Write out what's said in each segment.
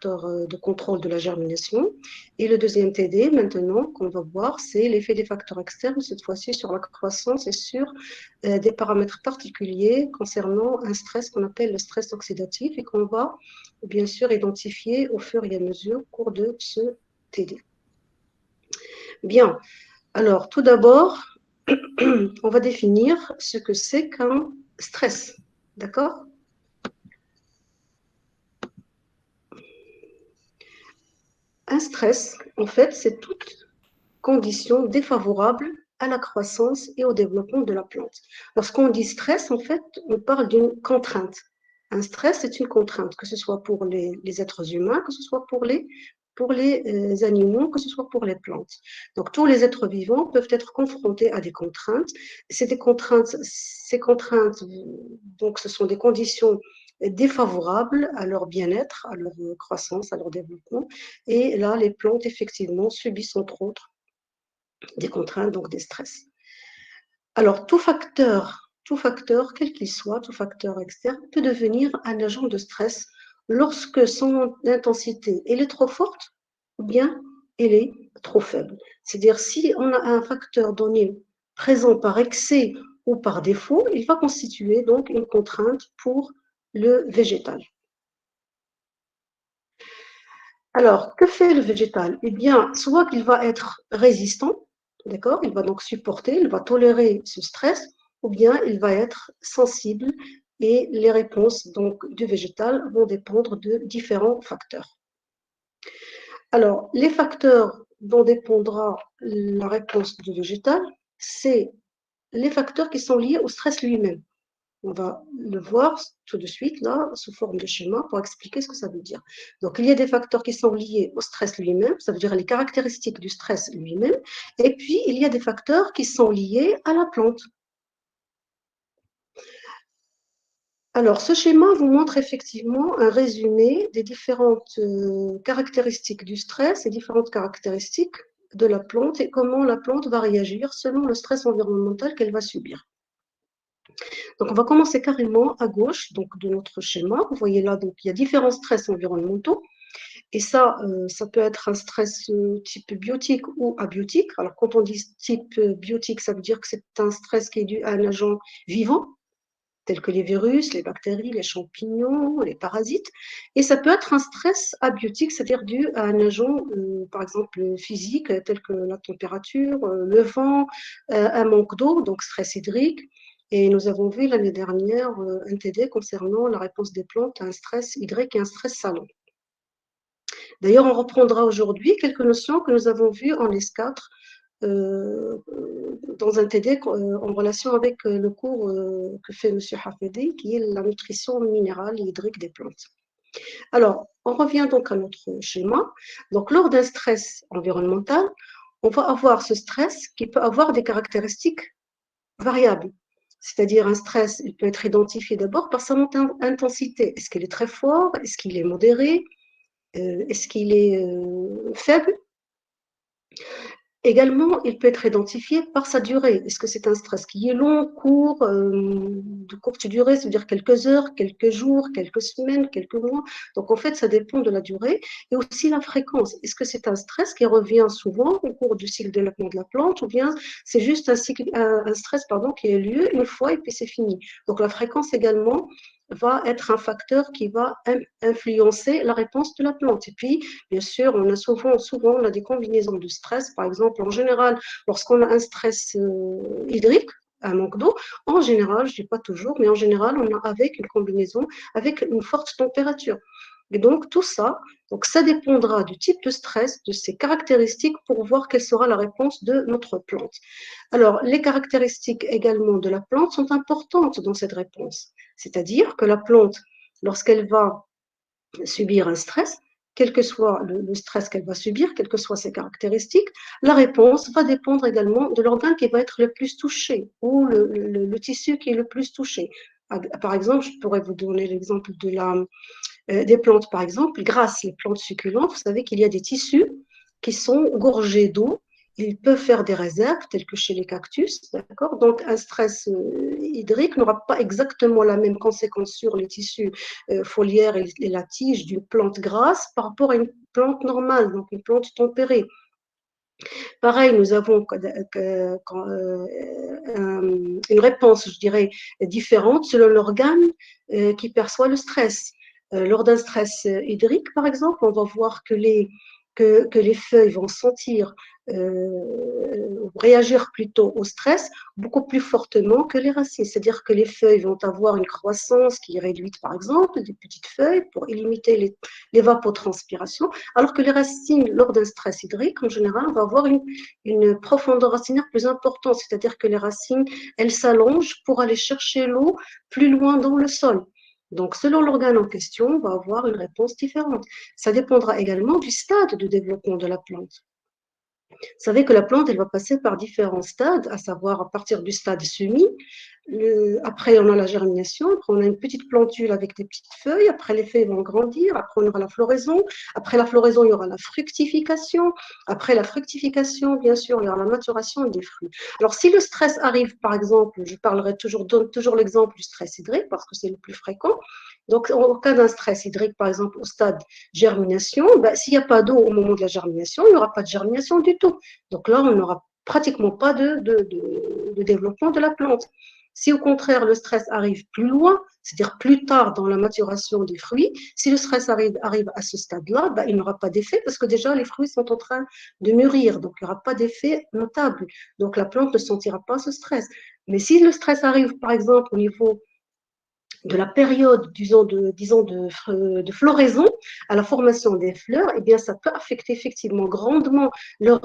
facteurs de contrôle de la germination. Et le deuxième TD, maintenant, qu'on va voir, c'est l'effet des facteurs externes, cette fois-ci sur la croissance et sur des paramètres particuliers concernant un stress qu'on appelle le stress oxydatif et qu'on va bien sûr identifier au fur et à mesure au cours de ce TD. Bien, alors tout d'abord, on va définir ce que c'est qu'un stress, d'accord? Un stress, en fait, c'est toute condition défavorable à la croissance et au développement de la plante. Lorsqu'on dit stress, en fait, on parle d'une contrainte. Un stress, c'est une contrainte, que ce soit pour les êtres humains, que ce soit pour les animaux, que ce soit pour les plantes. Donc, tous les êtres vivants peuvent être confrontés à des contraintes. Ces contraintes, donc, ce sont des conditions défavorables à leur bien-être, à leur croissance, à leur développement. Et là, les plantes, effectivement, subissent entre autres des contraintes, donc des stress. Alors, tout facteur, quel qu'il soit, tout facteur externe, peut devenir un agent de stress lorsque son intensité elle est trop forte ou bien elle est trop faible. C'est-à-dire, si on a un facteur donné présent par excès ou par défaut, il va constituer donc une contrainte pour le végétal. Alors, que fait le végétal? Eh bien, soit qu'il va être résistant, d'accord? Il va donc supporter, il va tolérer ce stress, ou bien il va être sensible et les réponses donc, du végétal vont dépendre de différents facteurs. Alors, les facteurs dont dépendra la réponse du végétal, c'est les facteurs qui sont liés au stress lui-même. On va le voir tout de suite, là, sous forme de schéma, pour expliquer ce que ça veut dire. Donc, il y a des facteurs qui sont liés au stress lui-même, ça veut dire les caractéristiques du stress lui-même, et puis il y a des facteurs qui sont liés à la plante. Alors, ce schéma vous montre effectivement un résumé des différentes caractéristiques du stress et différentes caractéristiques de la plante et comment la plante va réagir selon le stress environnemental qu'elle va subir. Donc, on va commencer carrément à gauche donc, de notre schéma. Vous voyez là, donc, il y a différents stress environnementaux. Et ça peut être un stress type biotique ou abiotique. Alors, quand on dit type biotique, ça veut dire que c'est un stress qui est dû à un agent vivant, tel que les virus, les bactéries, les champignons, les parasites. Et ça peut être un stress abiotique, c'est-à-dire dû à un agent, par exemple, physique, tel que la température, le vent, un manque d'eau, donc stress hydrique. Et nous avons vu l'année dernière un TD concernant la réponse des plantes à un stress hydrique et un stress salant. D'ailleurs, on reprendra aujourd'hui quelques notions que nous avons vues en S4 dans un TD en relation avec le cours que fait M. Hafedi, qui est la nutrition minérale et hydrique des plantes. Alors, on revient donc à notre schéma. Donc, lors d'un stress environnemental, on va avoir ce stress qui peut avoir des caractéristiques variables. C'est-à-dire un stress, il peut être identifié d'abord par sa intensité. Est-ce qu'il est très fort? Est-ce qu'il est modéré? Est-ce qu'il est faible? Également, il peut être identifié par sa durée. Est-ce que c'est un stress qui est long, court, de courte durée, c'est-à-dire quelques heures, quelques jours, quelques semaines, quelques mois? Donc, en fait, ça dépend de la durée et aussi la fréquence. Est-ce que c'est un stress qui revient souvent au cours du cycle de développement de la plante ou bien c'est juste un stress qui a lieu une fois et puis c'est fini? Donc, la fréquence également va être un facteur qui va influencer la réponse de la plante. Et puis, bien sûr, on a souvent on a des combinaisons de stress. Par exemple, en général, lorsqu'on a un stress hydrique, un manque d'eau, en général, je ne dis pas toujours, mais en général, on a avec une combinaison avec une forte température. Et donc, tout ça, donc ça dépendra du type de stress, de ses caractéristiques pour voir quelle sera la réponse de notre plante. Alors, les caractéristiques également de la plante sont importantes dans cette réponse. C'est-à-dire que la plante, lorsqu'elle va subir un stress, quel que soit le stress qu'elle va subir, quelles que soient ses caractéristiques, la réponse va dépendre également de l'organe qui va être le plus touché ou le tissu qui est le plus touché. Par exemple, je pourrais vous donner l'exemple des plantes, par exemple, grâce les plantes succulentes, vous savez qu'il y a des tissus qui sont gorgés d'eau il peut faire des réserves, telles que chez les cactus, d'accord? Donc, un stress hydrique n'aura pas exactement la même conséquence sur les tissus foliaires et la tige d'une plante grasse par rapport à une plante normale, donc une plante tempérée. Pareil, nous avons une réponse, je dirais, différente selon l'organe qui perçoit le stress. Lors d'un stress hydrique, par exemple, on va voir que les feuilles vont sentir, réagir plutôt au stress beaucoup plus fortement que les racines. C'est-à-dire que les feuilles vont avoir une croissance qui est réduite, par exemple, des petites feuilles pour limiter l'évapotranspiration, alors que les racines, lors d'un stress hydrique, en général, on va avoir une profondeur racinaire plus importante, c'est-à-dire que les racines, elles s'allongent pour aller chercher l'eau plus loin dans le sol. Donc, selon l'organe en question, on va avoir une réponse différente. Ça dépendra également du stade de développement de la plante. Vous savez que la plante, elle va passer par différents stades, à savoir à partir du stade semis. Après, on a la germination. Après, on a une petite plantule avec des petites feuilles. Après, les feuilles vont grandir. Après, on aura la floraison. Après la floraison, il y aura la fructification. Après la fructification, bien sûr, il y aura la maturation des fruits. Alors, si le stress arrive, par exemple, je donne toujours l'exemple du stress hydrique parce que c'est le plus fréquent. Donc, en cas d'un stress hydrique, par exemple, au stade germination, ben, s'il n'y a pas d'eau au moment de la germination, il n'y aura pas de germination du tout. Donc là, on n'aura pratiquement pas de développement de la plante. Si au contraire le stress arrive plus loin, c'est-à-dire plus tard dans la maturation des fruits, si le stress arrive à ce stade-là, ben, il n'aura pas d'effet parce que déjà les fruits sont en train de mûrir, donc il n'y aura pas d'effet notable. Donc la plante ne sentira pas ce stress. Mais si le stress arrive par exemple au niveau de la période, de floraison à la formation des fleurs, eh bien, ça peut affecter effectivement grandement la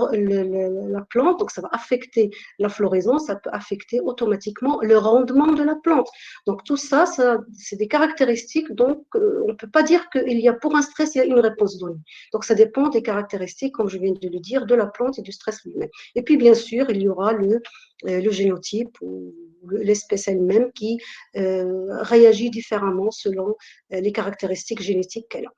plante, donc ça va affecter la floraison, ça peut affecter automatiquement le rendement de la plante. Donc tout ça, c'est des caractéristiques, donc on ne peut pas dire qu'il y a pour un stress, il y a une réponse donnée. Donc ça dépend des caractéristiques, comme je viens de le dire, de la plante et du stress lui-même. Et puis bien sûr, il y aura le génotype ou l'espèce elle-même qui réagit différemment selon les caractéristiques génétiques qu'elle a.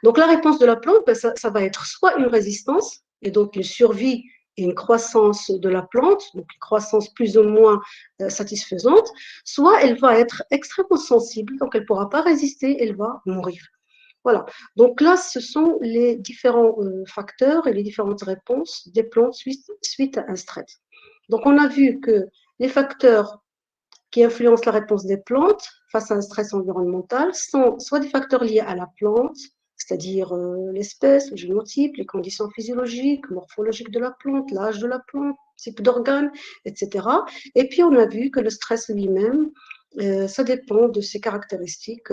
Donc la réponse de la plante, ben, ça va être soit une résistance, et donc une survie et une croissance de la plante, donc une croissance plus ou moins satisfaisante, soit elle va être extrêmement sensible, donc elle ne pourra pas résister, elle va mourir. Voilà. Donc là, ce sont les différents facteurs et les différentes réponses des plantes suite à un stress. Donc on a vu que les facteurs qui influencent la réponse des plantes face à un stress environnemental sont soit des facteurs liés à la plante, c'est-à-dire l'espèce, le génotype, les conditions physiologiques, morphologiques de la plante, l'âge de la plante, type d'organes, etc. Et puis on a vu que le stress lui-même, ça dépend de ses caractéristiques,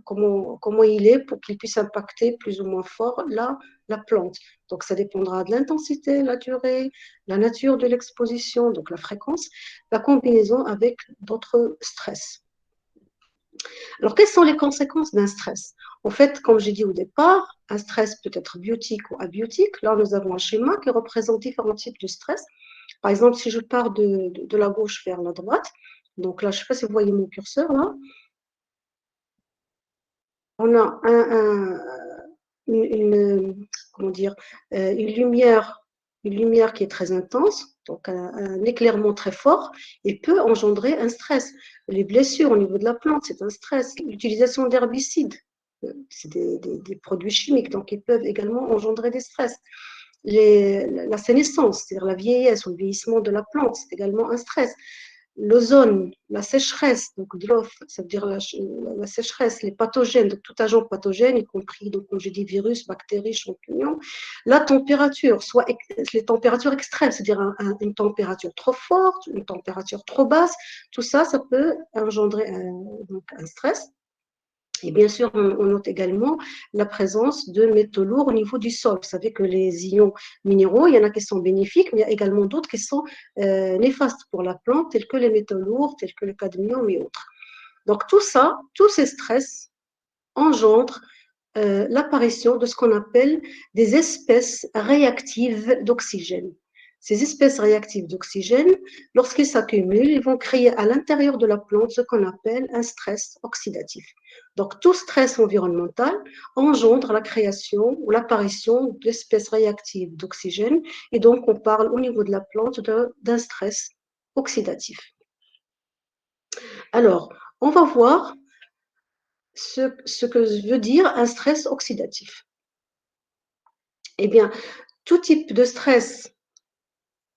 comment il est pour qu'il puisse impacter plus ou moins fort la plante. Donc ça dépendra de l'intensité, la durée, la nature de l'exposition, donc la fréquence, la combinaison avec d'autres stress. Alors, quelles sont les conséquences d'un stress? En fait, comme j'ai dit au départ, un stress peut être biotique ou abiotique. Là, nous avons un schéma qui représente différents types de stress. Par exemple, si je pars de la gauche vers la droite, donc là, je ne sais pas si vous voyez mon curseur là, on a comment dire, une lumière qui est très intense, donc un éclairement très fort, et peut engendrer un stress. Les blessures au niveau de la plante, c'est un stress. L'utilisation d'herbicides, c'est des produits chimiques, donc ils peuvent également engendrer des stress. La sénescence, c'est-à-dire la vieillesse ou le vieillissement de la plante, c'est également un stress. L'ozone, la sécheresse, donc de l'eau, ça veut dire la sécheresse, les pathogènes, donc tout agent pathogène, y compris, donc, comme j'ai dit, virus, bactéries, champignons, la température, soit les températures extrêmes, c'est-à-dire une température trop forte, une température trop basse, tout ça, ça peut engendrer donc un stress. Et bien sûr, on note également la présence de métaux lourds au niveau du sol. Vous savez que les ions minéraux, il y en a qui sont bénéfiques, mais il y a également d'autres qui sont néfastes pour la plante, tels que les métaux lourds, tels que le cadmium et autres. Donc tout ça, tous ces stress engendrent l'apparition de ce qu'on appelle des espèces réactives d'oxygène. Ces espèces réactives d'oxygène, lorsqu'ils s'accumulent, ils vont créer à l'intérieur de la plante ce qu'on appelle un stress oxydatif. Donc, tout stress environnemental engendre la création ou l'apparition d'espèces réactives d'oxygène. Et donc, on parle au niveau de la plante d'un stress oxydatif. Alors, on va voir ce que veut dire un stress oxydatif. Eh bien, tout type de stress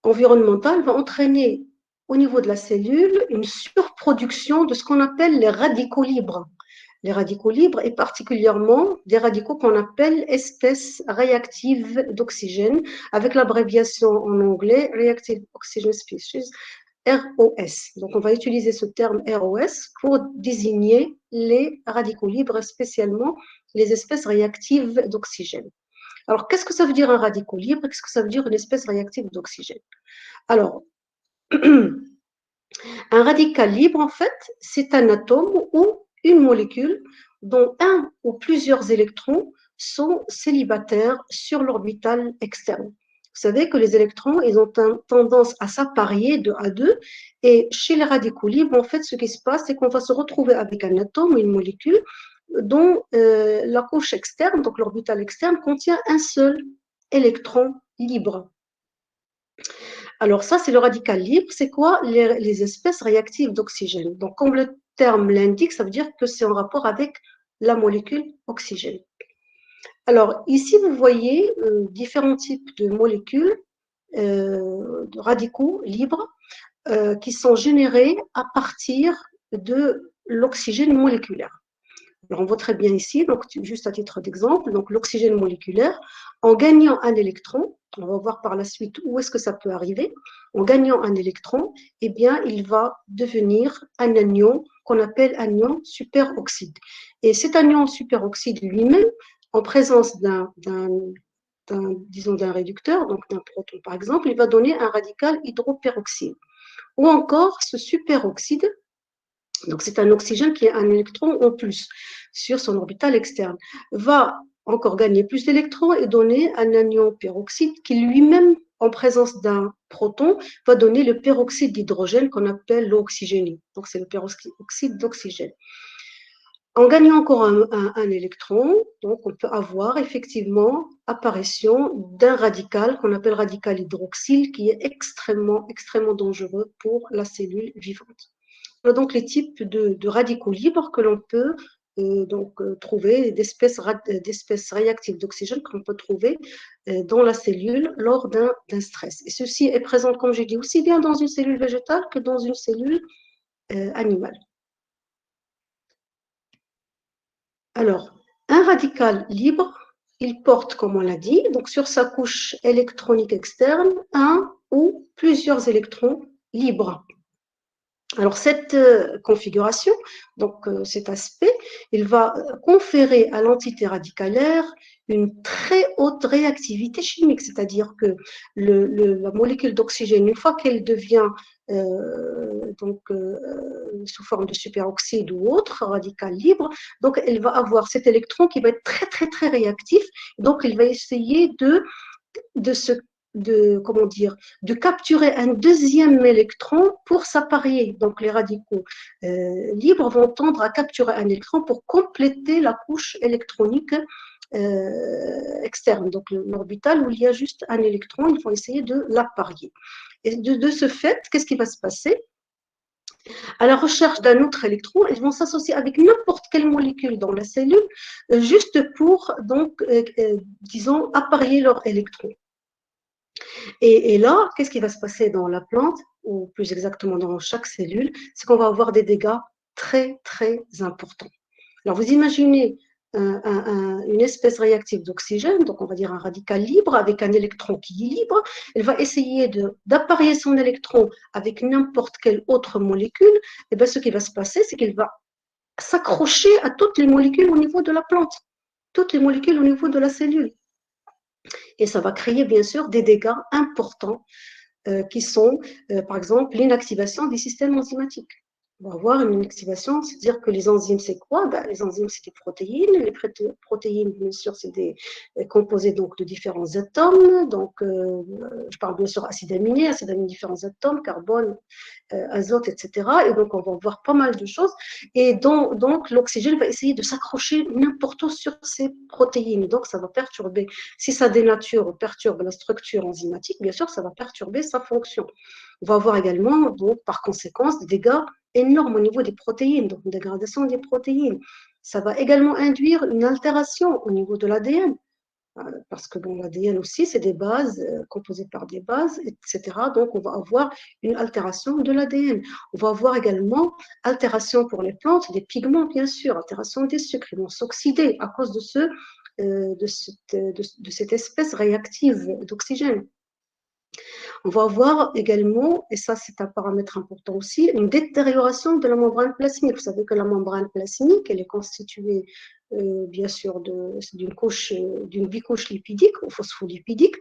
environnemental va entraîner au niveau de la cellule une surproduction de ce qu'on appelle les radicaux libres. Les radicaux libres et particulièrement des radicaux qu'on appelle espèces réactives d'oxygène, avec l'abréviation en anglais Reactive Oxygen Species, ROS. Donc, on va utiliser ce terme ROS pour désigner les radicaux libres, spécialement les espèces réactives d'oxygène. Alors, qu'est-ce que ça veut dire un radical libre? Qu'est-ce que ça veut dire une espèce réactive d'oxygène? Alors, un radical libre, en fait, c'est un atome ou une molécule dont un ou plusieurs électrons sont célibataires sur l'orbital externe. Vous savez que les électrons, ils ont tendance à s'apparier deux à deux, et chez les radicaux libres, en fait, ce qui se passe, c'est qu'on va se retrouver avec un atome ou une molécule dont la couche externe, donc l'orbital externe, contient un seul électron libre. Alors ça, c'est le radical libre. C'est quoi les espèces réactives d'oxygène? Donc, comme le terme l'indique, ça veut dire que c'est en rapport avec la molécule oxygène. Alors, ici, vous voyez différents types de molécules, de radicaux libres, qui sont générés à partir de l'oxygène moléculaire. Alors, on voit très bien ici, donc juste à titre d'exemple, donc l'oxygène moléculaire, en gagnant un électron, on va voir par la suite où est-ce que ça peut arriver, en gagnant un électron, eh bien, il va devenir un anion qu'on appelle anion superoxyde. Et cet anion superoxyde lui-même, en présence disons, d'un réducteur, donc d'un proton par exemple, il va donner un radical hydroperoxyde. Ou encore, ce superoxyde, donc c'est un oxygène qui a un électron en plus sur son orbital externe, va encore gagner plus d'électrons et donner un anion peroxyde qui lui-même, en présence d'un proton, va donner le peroxyde d'hydrogène qu'on appelle l'eau oxygénée. Donc c'est le peroxyde d'oxygène. En gagnant encore un électron, donc on peut avoir effectivement apparition d'un radical qu'on appelle radical hydroxyle qui est extrêmement, extrêmement dangereux pour la cellule vivante. Voilà donc les types de radicaux libres que l'on peut trouver, d'espèces réactives d'oxygène que l'on peut trouver dans la cellule lors d'un stress. Et ceci est présent, comme j'ai dit, aussi bien dans une cellule végétale que dans une cellule animale. Alors, un radical libre, il porte, comme on l'a dit, donc sur sa couche électronique externe, un ou plusieurs électrons libres. Alors, cette configuration, donc cet aspect, il va conférer à l'entité radicalaire une très haute réactivité chimique, c'est-à-dire que la molécule d'oxygène, une fois qu'elle devient sous forme de superoxyde ou autre, radical libre, donc elle va avoir cet électron qui va être très, très, très réactif, donc il va essayer de capturer un deuxième électron pour s'apparier. Donc, les radicaux libres vont tendre à capturer un électron pour compléter la couche électronique externe, donc l'orbital où il y a juste un électron, ils vont essayer de l'apparier. Et de ce fait, qu'est-ce qui va se passer? À la recherche d'un autre électron, ils vont s'associer avec n'importe quelle molécule dans la cellule, juste pour, disons, apparier leur électron. Et là, qu'est-ce qui va se passer dans la plante, ou plus exactement dans chaque cellule? C'est qu'on va avoir des dégâts très, très importants. Alors, vous imaginez une espèce réactive d'oxygène, donc on va dire un radical libre, avec un électron qui est libre. Elle va essayer d'apparier son électron avec n'importe quelle autre molécule. Et bien, ce qui va se passer, c'est qu'il va s'accrocher à toutes les molécules au niveau de la plante, toutes les molécules au niveau de la cellule. Et ça va créer bien sûr des dégâts importants qui sont, par exemple, l'inactivation des systèmes enzymatiques. On va avoir une inactivation, c'est-à-dire que les enzymes, c'est quoi? Ben, les enzymes, c'est des protéines. Les protéines, bien sûr, c'est des composés donc, de différents atomes. Donc, je parle bien sûr acides aminés, différents atomes, carbone, azote, etc. Et donc, on va voir pas mal de choses. Et donc l'oxygène va essayer de s'accrocher n'importe où sur ces protéines. Donc, ça va perturber. Si ça dénature ou perturbe la structure enzymatique, bien sûr, ça va perturber sa fonction. On va avoir également, donc, par conséquence, des dégâts énormes au niveau des protéines, donc une dégradation des protéines. Ça va également induire une altération au niveau de l'ADN, parce que bon, l'ADN aussi, c'est des bases composées par des bases, etc. Donc, on va avoir une altération de l'ADN. On va avoir également altération pour les plantes des pigments, bien sûr, altération des sucres. Ils vont s'oxyder à cause de cette espèce réactive d'oxygène. On va avoir également, et ça c'est un paramètre important aussi, une détérioration de la membrane plasmique. Vous savez que la membrane plasmique, elle est constituée bien sûr d'une bicouche lipidique ou phospholipidique.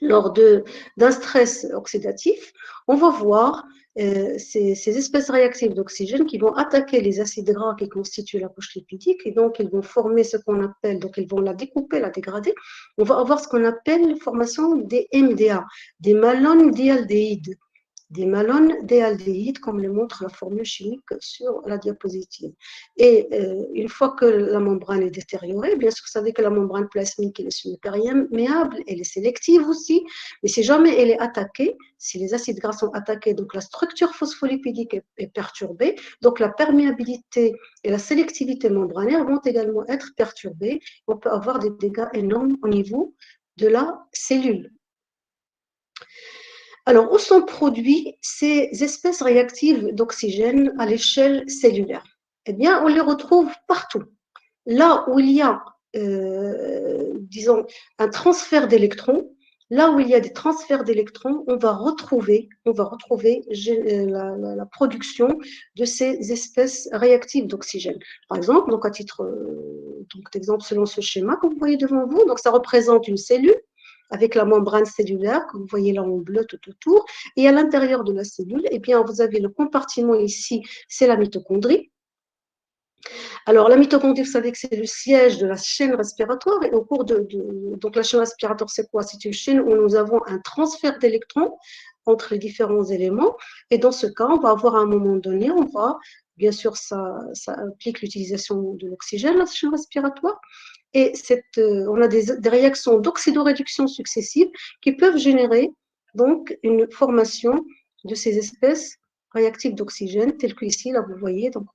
Lors d'un stress oxydatif, on va voir ces espèces réactives d'oxygène qui vont attaquer les acides gras qui constituent la couche lipidique et donc ils vont former ce qu'on appelle, donc ils vont la découper, la dégrader. On va avoir ce qu'on appelle formation des MDA, des malondialdéhydes, des malondialdéhydes, comme le montre la formule chimique sur la diapositive. Et une fois que la membrane est détériorée, bien sûr, vous savez que la membrane plasmique elle est semi-perméable, elle est sélective aussi, mais si jamais elle est attaquée, si les acides gras sont attaqués, donc la structure phospholipidique est perturbée, donc la perméabilité et la sélectivité membranaire vont également être perturbées. On peut avoir des dégâts énormes au niveau de la cellule. Alors, où sont produits ces espèces réactives d'oxygène à l'échelle cellulaire? Eh bien, on les retrouve partout. Là où il y a, disons, un transfert d'électrons, là où il y a des transferts d'électrons, on va retrouver la production de ces espèces réactives d'oxygène. Par exemple, donc à titre d'exemple, selon ce schéma que vous voyez devant vous, donc ça représente une cellule avec la membrane cellulaire que vous voyez là en bleu tout autour. Et à l'intérieur de la cellule, eh bien, vous avez le compartiment ici, c'est la mitochondrie. Alors, la mitochondrie, vous savez que c'est le siège de la chaîne respiratoire. Et au cours donc, la chaîne respiratoire, c'est quoi? C'est une chaîne où nous avons un transfert d'électrons entre les différents éléments. Et dans ce cas, on va avoir à un moment donné, bien sûr, ça implique l'utilisation de l'oxygène, la chaîne respiratoire. Et on a des réactions d'oxydoréduction successives qui peuvent générer donc une formation de ces espèces réactives d'oxygène, telles que ici, là, vous voyez, donc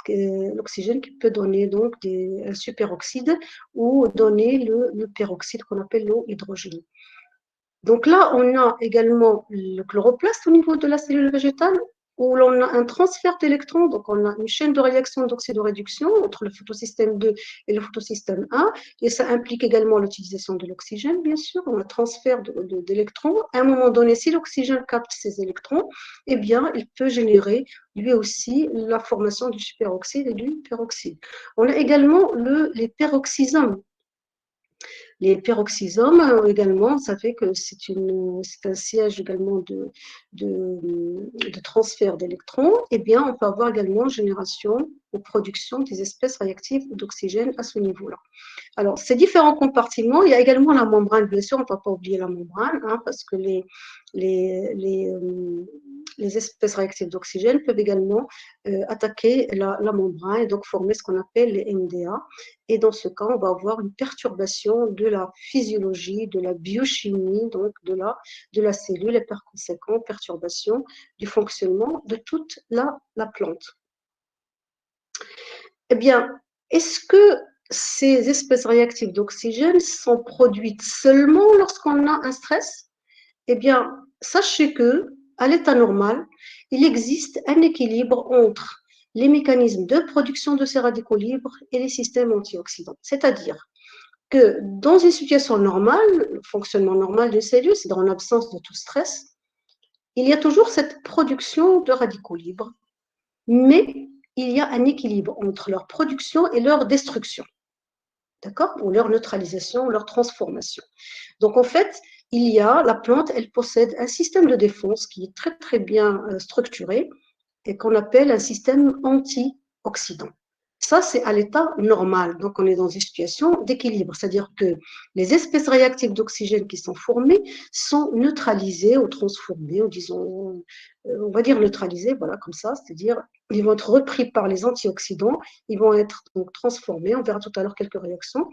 l'oxygène qui peut donner donc un superoxyde ou donner le peroxyde qu'on appelle l'eau hydrogène. Donc là, on a également le chloroplaste au niveau de la cellule végétale, où l'on a un transfert d'électrons, donc on a une chaîne de réaction d'oxydoréduction entre le photosystème 2 et le photosystème 1, et ça implique également l'utilisation de l'oxygène, bien sûr, on a un transfert d'électrons. À un moment donné, si l'oxygène capte ces électrons, eh bien, il peut générer lui aussi la formation du superoxyde et du peroxyde. On a également les peroxysomes. Les peroxysomes également, ça fait que c'est un siège également de transfert d'électrons. Eh bien, on peut avoir également génération ou production des espèces réactives d'oxygène à ce niveau-là. Alors, ces différents compartiments, il y a également la membrane, bien sûr, on ne peut pas oublier la membrane, parce que les espèces réactives d'oxygène peuvent également attaquer la membrane et donc former ce qu'on appelle les MDA. Et dans ce cas, on va avoir une perturbation de la physiologie, de la biochimie, donc de la cellule, et par conséquent, perturbation du fonctionnement de toute la plante. Eh bien, est-ce que ces espèces réactives d'oxygène sont produites seulement lorsqu'on a un stress? Eh bien, sachez que à l'état normal, il existe un équilibre entre les mécanismes de production de ces radicaux libres et les systèmes antioxydants. C'est-à-dire que dans une situation normale, le fonctionnement normal d'une cellule, c'est en absence de tout stress, il y a toujours cette production de radicaux libres, mais il y a un équilibre entre leur production et leur destruction, d'accord? Ou leur neutralisation, ou leur transformation. Donc, en fait, la plante, elle possède un système de défense qui est très, très bien structuré, et qu'on appelle un système antioxydant. Ça, c'est à l'état normal. Donc, on est dans une situation d'équilibre, c'est-à-dire que les espèces réactives d'oxygène qui sont formées sont neutralisées ou transformées, ou disons, on va dire neutralisées, voilà, comme ça, c'est-à-dire ils vont être repris par les antioxydants, ils vont être donc transformés, on verra tout à l'heure quelques réactions,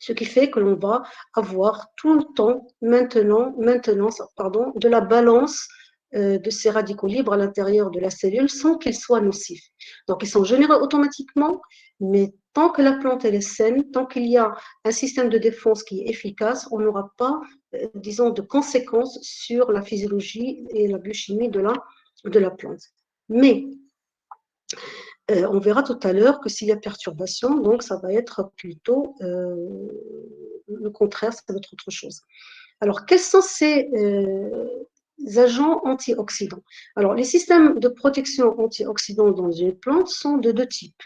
ce qui fait que l'on va avoir tout le temps, de la balance de ces radicaux libres à l'intérieur de la cellule sans qu'ils soient nocifs. Donc, ils sont générés automatiquement, mais tant que la plante elle est saine, tant qu'il y a un système de défense qui est efficace, on n'aura pas, disons, de conséquences sur la physiologie et la biochimie de la plante. Mais on verra tout à l'heure que s'il y a perturbation, donc ça va être plutôt le contraire, ça va être autre chose. Alors, quels sont ces agents antioxydants? Alors, les systèmes de protection antioxydants dans une plante sont de deux types.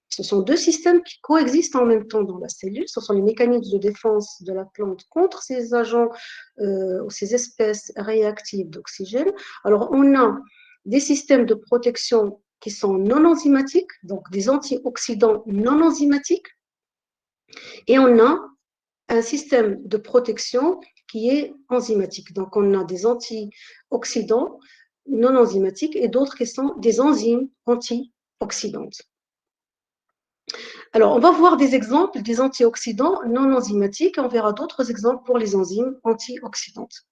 Ce sont deux systèmes qui coexistent en même temps dans la cellule. Ce sont les mécanismes de défense de la plante contre ces agents ou ces espèces réactives d'oxygène. Alors, on a des systèmes de protection qui sont non enzymatiques, donc des antioxydants non enzymatiques, et on a un système de protection qui est enzymatique. Donc, on a des antioxydants non enzymatiques et d'autres qui sont des enzymes antioxydantes. Alors, on va voir des exemples des antioxydants non enzymatiques et on verra d'autres exemples pour les enzymes antioxydantes.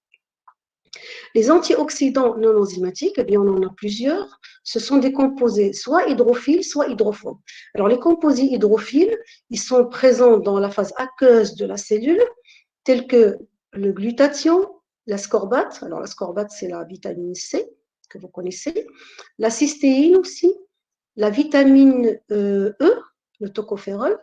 Les antioxydants non enzymatiques, eh bien, on en a plusieurs. Ce sont des composés soit hydrophiles, soit hydrophobes. Alors, les composés hydrophiles, ils sont présents dans la phase aqueuse de la cellule, tels que le glutathion, l'ascorbate. Alors, l'ascorbate, c'est la vitamine C que vous connaissez. La cystéine aussi, la vitamine E, le tocopherol,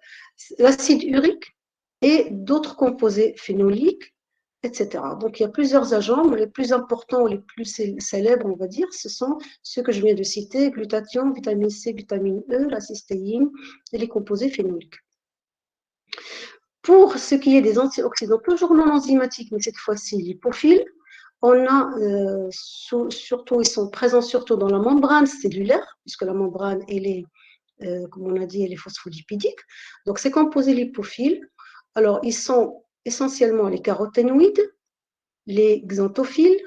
l'acide urique et d'autres composés phénoliques, etc. Donc, il y a plusieurs agents, mais les plus importants ou les plus célèbres, on va dire, ce sont ceux que je viens de citer, glutathion, vitamine C, vitamine E, la cystéine et les composés phénoliques. Pour ce qui est des antioxydants, toujours non enzymatiques, mais cette fois-ci lipophiles, on a surtout, ils sont présents surtout dans la membrane cellulaire, puisque la membrane, elle est, comme on a dit, elle est phospholipidique. Donc, ces composés lipophiles, alors, ils sont essentiellement les caroténoïdes, les xanthophiles,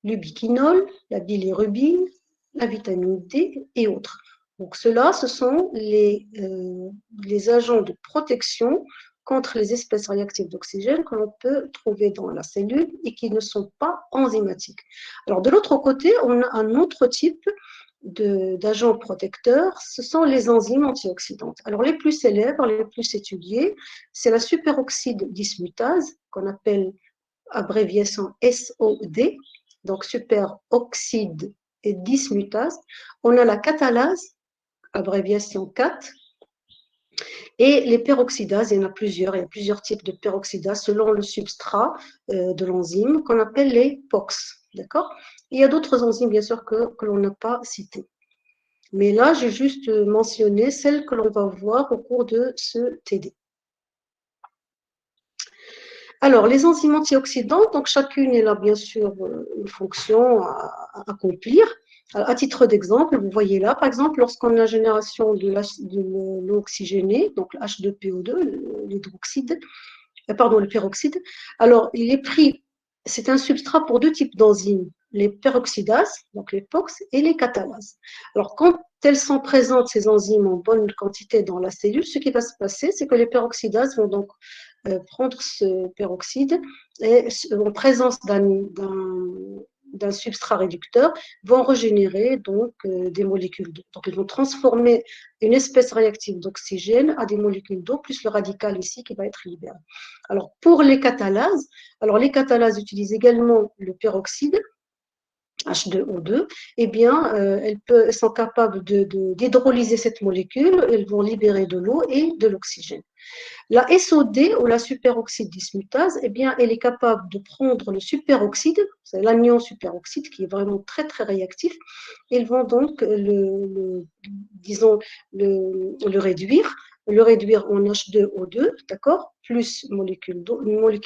l'ubiquinol, la bilirubine, la vitamine D et autres. Donc, ceux-là, ce sont les agents de protection contre les espèces réactives d'oxygène que l'on peut trouver dans la cellule et qui ne sont pas enzymatiques. Alors, de l'autre côté, on a un autre type d'agents protecteurs, ce sont les enzymes antioxydantes. Alors, les plus célèbres, les plus étudiés, c'est la superoxyde dismutase, qu'on appelle abréviation SOD, donc superoxyde et dismutase. On a la catalase, abréviation CAT, et les peroxydases, il y en a plusieurs, il y a plusieurs types de peroxydases selon le substrat de l'enzyme qu'on appelle les POX. D'accord? Il y a d'autres enzymes, bien sûr, que l'on n'a pas citées. Mais là, j'ai juste mentionné celles que l'on va voir au cours de ce TD. Alors, les enzymes antioxydantes, donc chacune elle a bien sûr une fonction à accomplir. Alors, à titre d'exemple, vous voyez là, par exemple, lorsqu'on a la génération de l'eau oxygénée, donc H2PO2, l'hydroxyde, pardon, le peroxyde, alors il est pris, c'est un substrat pour deux types d'enzymes, les peroxydases, donc les POX, et les catalases. Alors, quand elles sont présentes, ces enzymes, en bonne quantité dans la cellule, ce qui va se passer, c'est que les peroxydases vont donc prendre ce peroxyde et en présence d'un substrat réducteur, vont régénérer donc des molécules d'eau. Donc, ils vont transformer une espèce réactive d'oxygène à des molécules d'eau, plus le radical ici qui va être libéré. Alors, pour les catalases, les catalases utilisent également le peroxyde, H2O2, eh bien, elles sont capables d'hydrolyser cette molécule, elles vont libérer de l'eau et de l'oxygène. La SOD ou la superoxyde dismutase, eh bien, elle est capable de prendre le superoxyde, c'est l'anion superoxyde qui est vraiment très très réactif, ils vont donc disons, le réduire en H2O2, d'accord, plus une molécule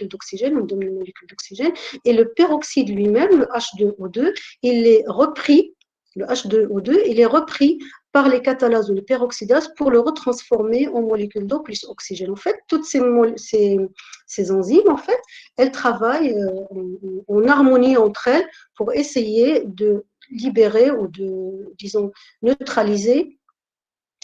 d'oxygène, une demi-molécule d'oxygène, et le peroxyde lui-même, le H2O2, il est repris Le H2O2, il est repris par les catalases ou les peroxydases pour le retransformer en molécules d'eau plus oxygène. En fait, toutes ces enzymes, en fait, elles travaillent en harmonie entre elles pour essayer de libérer ou de, disons, neutraliser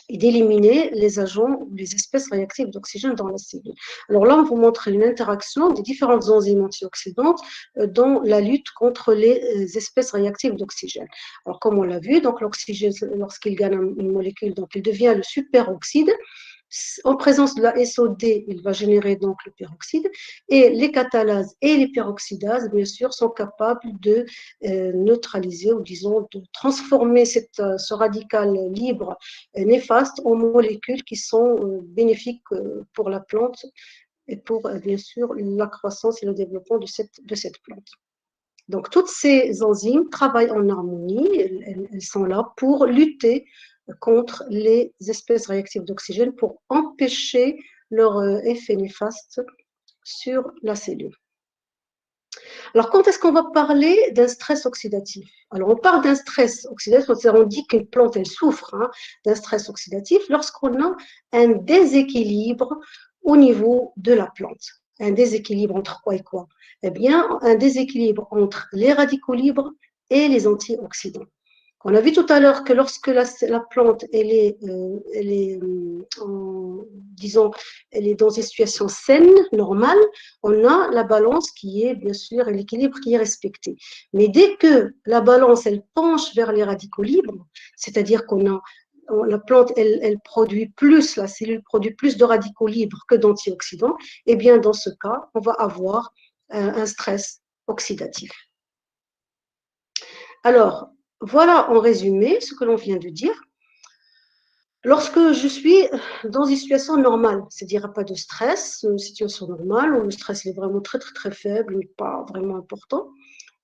et d'éliminer les agents ou les espèces réactives d'oxygène dans la cellule. Alors là, on vous montre une interaction des différentes enzymes antioxydantes dans la lutte contre les espèces réactives d'oxygène. Alors, comme on l'a vu, donc l'oxygène, lorsqu'il gagne une molécule, donc il devient le superoxyde. En présence de la SO2, il va générer donc le peroxyde et les catalases et les peroxydases, bien sûr, sont capables de neutraliser ou disons de transformer ce radical libre néfaste en molécules qui sont bénéfiques pour la plante et pour bien sûr la croissance et le développement de cette plante. Donc, toutes ces enzymes travaillent en harmonie, elles sont là pour lutter contre les espèces réactives d'oxygène, pour empêcher leur effet néfaste sur la cellule. Alors, quand est-ce qu'on va parler d'un stress oxydatif? Alors, on parle d'un stress oxydatif, on dit qu'une plante, elle souffre d'un stress oxydatif lorsqu'on a un déséquilibre au niveau de la plante. Un déséquilibre entre quoi et quoi? Eh bien, un déséquilibre entre les radicaux libres et les antioxydants. On a vu tout à l'heure que lorsque la plante elle est disons, elle est dans une situation saine, normale, on a la balance qui est bien sûr l'équilibre qui est respecté. Mais dès que la balance elle penche vers les radicaux libres, c'est-à-dire qu'on a la plante, elle produit plus, la cellule produit plus de radicaux libres que d'antioxydants, et eh bien dans ce cas, on va avoir un stress oxydatif. Alors, voilà en résumé ce que l'on vient de dire. Lorsque je suis dans une situation normale, c'est-à-dire pas de stress, une situation normale où le stress est vraiment très très très faible, mais pas vraiment important,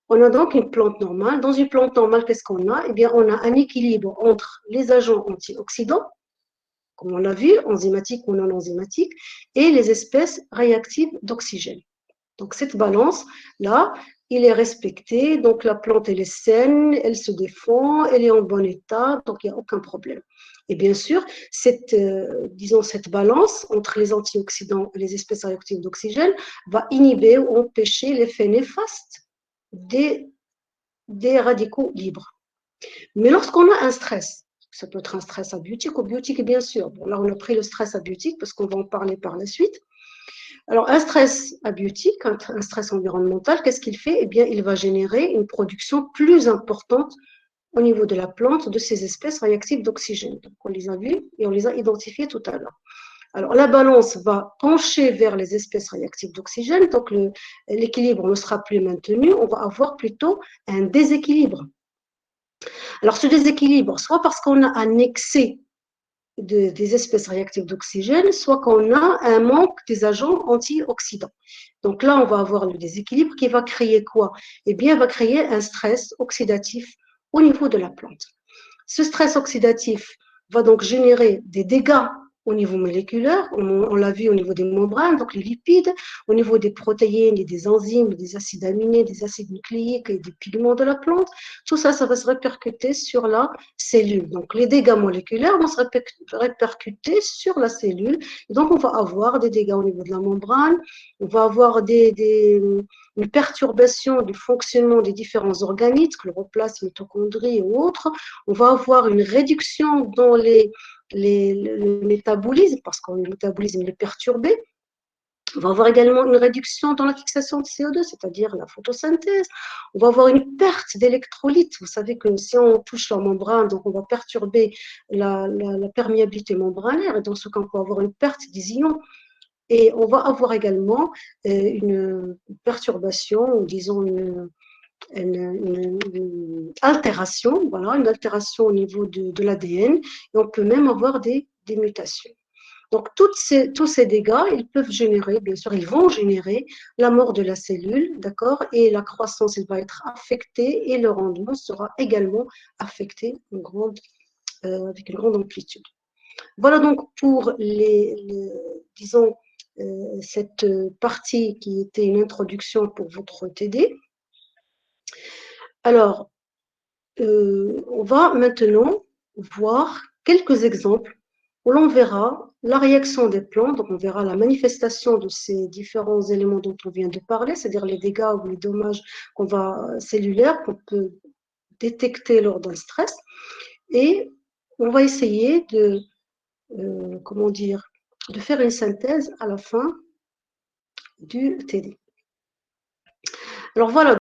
on a donc une plante normale. Dans une plante normale, qu'est-ce qu'on a? Eh bien, on a un équilibre entre les agents antioxydants, comme on l'a vu, enzymatiques ou non enzymatiques, et les espèces réactives d'oxygène. Donc, cette balance-là, il est respecté. Donc, la plante, elle est saine, elle se défend, elle est en bon état, donc il n'y a aucun problème. Et bien sûr, disons, cette balance entre les antioxydants et les espèces réactives d'oxygène va inhiber ou empêcher l'effet néfaste des radicaux libres. Mais lorsqu'on a un stress, ça peut être un stress abiotique ou biotique, bien sûr. Bon, là, on a pris le stress abiotique parce qu'on va en parler par la suite. Alors, un stress abiotique, un stress environnemental, qu'est-ce qu'il fait? Eh bien, il va générer une production plus importante au niveau de la plante de ces espèces réactives d'oxygène. Donc, on les a vues et on les a identifiées tout à l'heure. Alors, la balance va pencher vers les espèces réactives d'oxygène, donc l'équilibre ne sera plus maintenu, on va avoir plutôt un déséquilibre. Alors, ce déséquilibre, soit parce qu'on a un excès des espèces réactives d'oxygène, soit qu'on a un manque des agents antioxydants. Donc là, on va avoir le déséquilibre qui va créer quoi? Eh bien, va créer un stress oxydatif au niveau de la plante. Ce stress oxydatif va donc générer des dégâts au niveau moléculaire, on l'a vu au niveau des membranes, donc les lipides, au niveau des protéines et des enzymes, des acides aminés, des acides nucléiques et des pigments de la plante. Tout ça, ça va se répercuter sur la cellule. Donc les dégâts moléculaires vont se répercuter sur la cellule. Donc on va avoir des dégâts au niveau de la membrane, on va avoir une perturbation du fonctionnement des différents organismes, chloroplaste, mitochondries et autres. On va avoir une réduction dans le métabolisme, parce que le métabolisme est perturbé. On va avoir également une réduction dans la fixation de CO2, c'est-à-dire la photosynthèse. On va avoir une perte d'électrolytes. Vous savez que si on touche la membrane, donc on va perturber la perméabilité membranaire, et dans ce cas, on peut avoir une perte des ions. Et on va avoir également une perturbation, ou disons une altération, voilà, une altération au niveau de l'ADN, et on peut même avoir des mutations. Donc, tous ces dégâts, ils peuvent générer, bien sûr, ils vont générer la mort de la cellule, d'accord, et la croissance, elle va être affectée, et le rendement sera également affecté avec une grande amplitude. Voilà donc pour disons, cette partie qui était une introduction pour votre TD. Alors, on va maintenant voir quelques exemples où l'on verra la réaction des plantes, donc on verra la manifestation de ces différents éléments dont on vient de parler, c'est-à-dire les dégâts ou les dommages cellulaires qu'on peut détecter lors d'un stress, et on va essayer comment dire, de faire une synthèse à la fin du TD. Alors voilà.